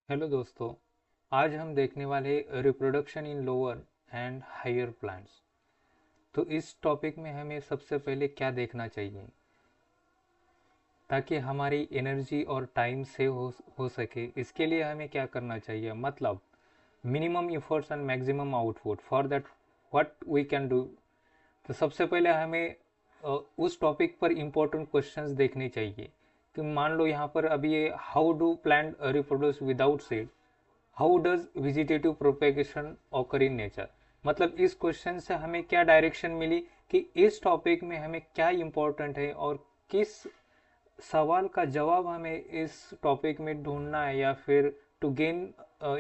Hello दोस्तों। आज हम देखने वाले reproduction in lower and higher plants. तो इस टॉपिक में हमें सबसे पहले क्या देखना चाहिए ताकि हमारी एनर्जी और टाइम सेव हो सके। इसके लिए हमें क्या करना चाहिए, मतलब minimum efforts and maximum output for that what we can do. तो सबसे पहले हमें उस टॉपिक पर इम्पोर्टेंट क्वेश्चंस देखने चाहिए कि मान लो यहाँ पर अभी ये how do plant reproduce without seed, how does vegetative propagation occur in nature. मतलब इस क्वेश्चन से हमें क्या डायरेक्शन मिली कि इस टॉपिक में हमें क्या इंपॉर्टेंट है और किस सवाल का जवाब हमें इस टॉपिक में ढूंढना है, या फिर to gain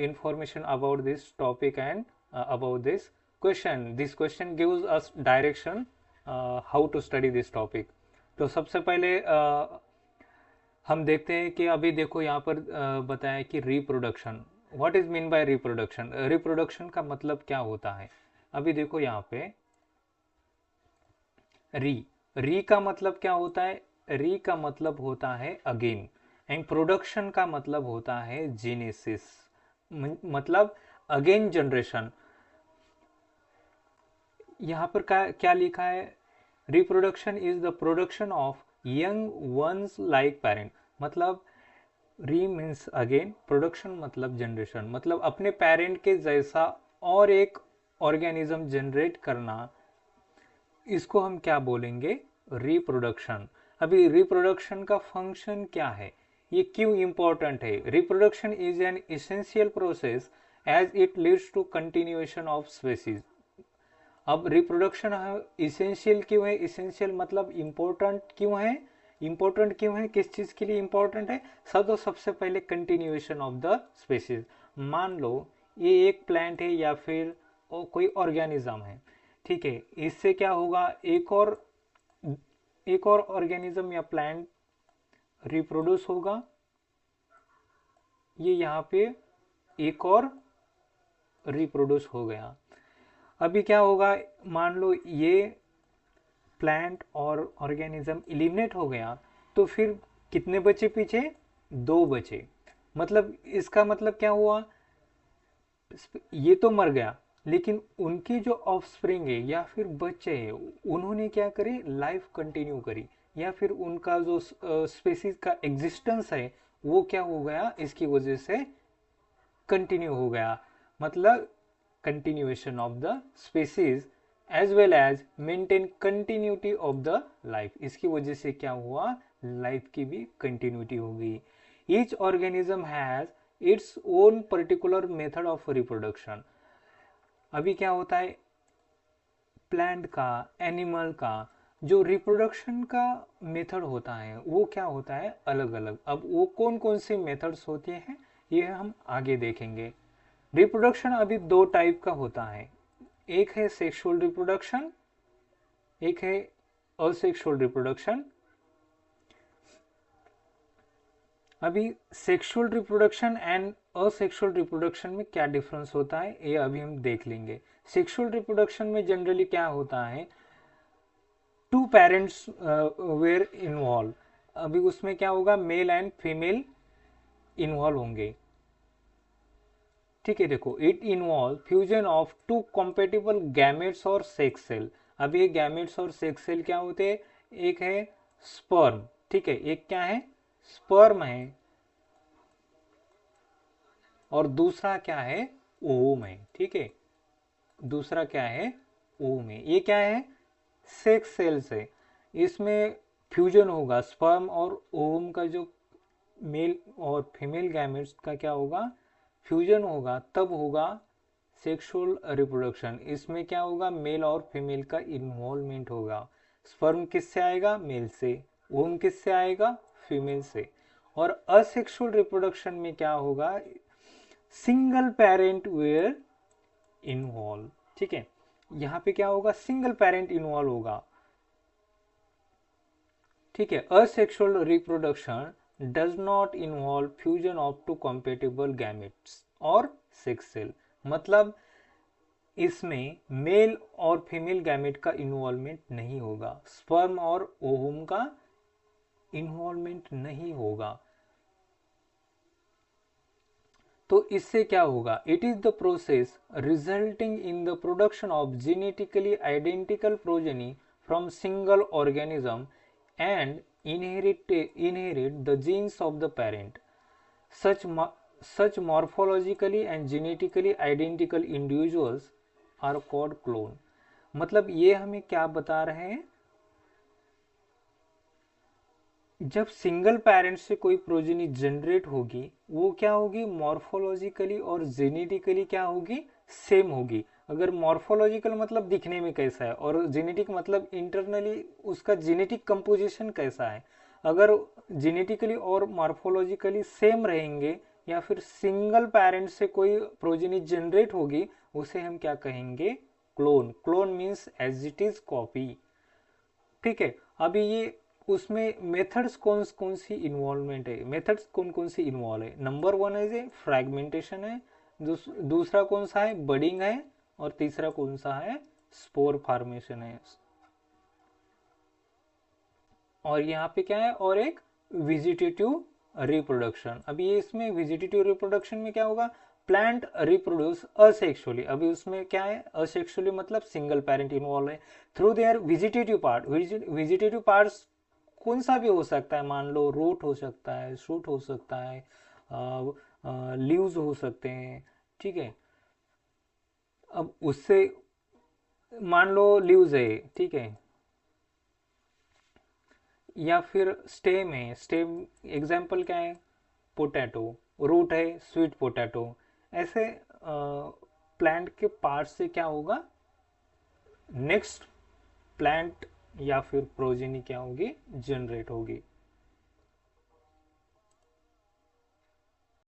information about this topic and about this question gives us direction how to study this topic. तो सबसे पहले हम देखते हैं कि अभी देखो यहाँ पर बताया कि reproduction, what is mean by reproduction. Reproduction का मतलब क्या होता है। अभी देखो यहाँ पे री री का मतलब क्या होता है। री का मतलब होता है अगेन, एंड प्रोडक्शन का मतलब होता है जेनेसिस, मतलब अगेन जनरेशन। यहाँ पर क्या लिखा है, reproduction is the production of young ones like parent. मतलब री मीन्स अगेन, प्रोडक्शन मतलब जनरेशन, मतलब अपने पेरेंट के जैसा और एक ऑर्गेनिज्म जनरेट करना। इसको हम क्या बोलेंगे, रिप्रोडक्शन। अभी रिप्रोडक्शन का फंक्शन क्या है, ये क्यों इंपॉर्टेंट है। Reproduction is an essential process as it leads to continuation of species. अब रिप्रोडक्शन इसेंशियल क्यों है, इसेंशियल मतलब इम्पोर्टेंट क्यों है, इम्पोर्टेंट क्यों है, किस चीज के लिए इम्पोर्टेंट है। तो सबसे पहले कंटिन्यूएशन ऑफ द स्पेसीज। मान लो ये एक प्लांट है या फिर कोई ऑर्गेनिज्म है, ठीक है। इससे क्या होगा, एक और ऑर्गेनिज्म या प्लांट रिप्रोड्यूस होगा। ये यहाँ पे एक और रिप्रोड्यूस हो गया। अभी क्या होगा, मान लो ये प्लांट और ऑर्गेनिज्म इलिमिनेट हो गया, तो फिर कितने बचे पीछे, दो बचे। मतलब इसका मतलब क्या हुआ, ये तो मर गया, लेकिन उनकी जो ऑफस्प्रिंग है या फिर बच्चे हैं, उन्होंने क्या करे, लाइफ कंटिन्यू करी, या फिर उनका जो स्पेसीज का एग्जिस्टेंस है वो क्या हो गया, इसकी वजह से कंटिन्यू हो गया। मतलब continuation of the species as well as maintain continuity of the life. इसकी वजह से क्या हुआ, लाइफ की भी कंटिन्यूटी हो गई। Each organism has its own particular method of reproduction. अभी क्या होता है, प्लांट का, एनिमल का जो रिप्रोडक्शन का मेथड होता है वो क्या होता है, अलग अलग। अब वो कौन कौन सी मेथड्स होती हैं ये हम आगे देखेंगे। रिप्रोडक्शन अभी दो टाइप का होता है, एक है सेक्सुअल रिप्रोडक्शन, एक है असेक्सुअल रिप्रोडक्शन। अभी sexual reproduction and asexual reproduction में क्या डिफरेंस होता है ये अभी हम देख लेंगे। सेक्सुअल रिप्रोडक्शन में जनरली क्या होता है, टू पेरेंट्स वेर इन्वॉल्व। अभी उसमें क्या होगा, मेल एंड फीमेल इन्वॉल्व होंगे, ठीक है। देखो, it involve fusion of two compatible gametes और सेक्स सेल। अब ये गैमेट्स और सेक्स सेल क्या होते हैं, एक है स्पर्म, ठीक है, एक क्या है, स्पर्म है, और दूसरा क्या है, ओवम है, ठीक है। दूसरा क्या है, ओवम है। ये क्या है, सेक्स सेल से इसमें फ्यूजन होगा, स्पर्म और ओवम का जो मेल और फीमेल गैमेट्स का क्या होगा, फ्यूजन होगा, तब होगा सेक्सुअल रिप्रोडक्शन। इसमें क्या होगा, मेल और फीमेल का इन्वॉल्वमेंट होगा। स्पर्म किससे आएगा, मेल से, ओवम किससे आएगा, फीमेल से। और असेक्सुअल रिप्रोडक्शन में क्या होगा, सिंगल पेरेंट वेयर इन्वॉल्व, ठीक है। यहां पे क्या होगा, सिंगल पेरेंट इन्वॉल्व होगा, ठीक है। Asexual reproduction does not involve fusion of two compatible gametes और सेक्स सेल। मतलब इसमें मेल और फीमेल गैमेट का इन्वॉल्वमेंट नहीं होगा, स्पर्म और ओवम का इन्वॉल्वमेंट नहीं होगा। तो इससे क्या होगा, it is the process resulting in the production of genetically identical progeny from single organism and inherit the genes of the parent. Such morphologically and genetically identical individuals are called clone. मतलब ये हमें क्या बता रहे हैं, जब single parent से कोई प्रोजेनी जनरेट होगी वो क्या होगी, मॉर्फोलॉजिकली और जेनेटिकली क्या होगी, सेम होगी। अगर मॉर्फोलॉजिकल मतलब दिखने में कैसा है और जेनेटिक मतलब इंटरनली उसका जेनेटिक कंपोजिशन कैसा है, अगर जेनेटिकली और मॉर्फोलॉजिकली सेम रहेंगे या फिर सिंगल पेरेंट से कोई प्रोजेनी जनरेट होगी उसे हम क्या कहेंगे, clone. Clone means as it is copy. ठीक है, अभी ये उसमें मेथड्स कौन कौन सी इन्वॉल्वमेंट है, मेथड्स कौन कौन सी इन्वॉल्व है, नंबर वन है जे फ्रैगमेंटेशन है, दूसरा कौन सा है, बडिंग है, और तीसरा कौन सा है, स्पोर फॉर्मेशन है। और यहाँ पे क्या है, और एक वेजिटेटिव रिप्रोडक्शन। अभी ये इसमें वेजिटेटिव रिप्रोडक्शन में क्या होगा, प्लांट रिप्रोड्यूस असेक्सुअली। अभी उसमें क्या है, असेक्सुअली मतलब सिंगल पेरेंट इन्वॉल्व है through their vegetative part. Vegetative parts कौन सा भी हो सकता है, मान लो रूट हो सकता है, शूट हो सकता है, लीव्स हो सकते हैं। ठीक है, अब उससे मान लो लीव्स है, ठीक है, या फिर स्टेम है, स्टेम एग्जाम्पल क्या है, पोटैटो, रूट है स्वीट पोटैटो। ऐसे प्लांट के पार्ट से क्या होगा, नेक्स्ट प्लांट या फिर प्रोजेनी क्या होगी, जनरेट होगी।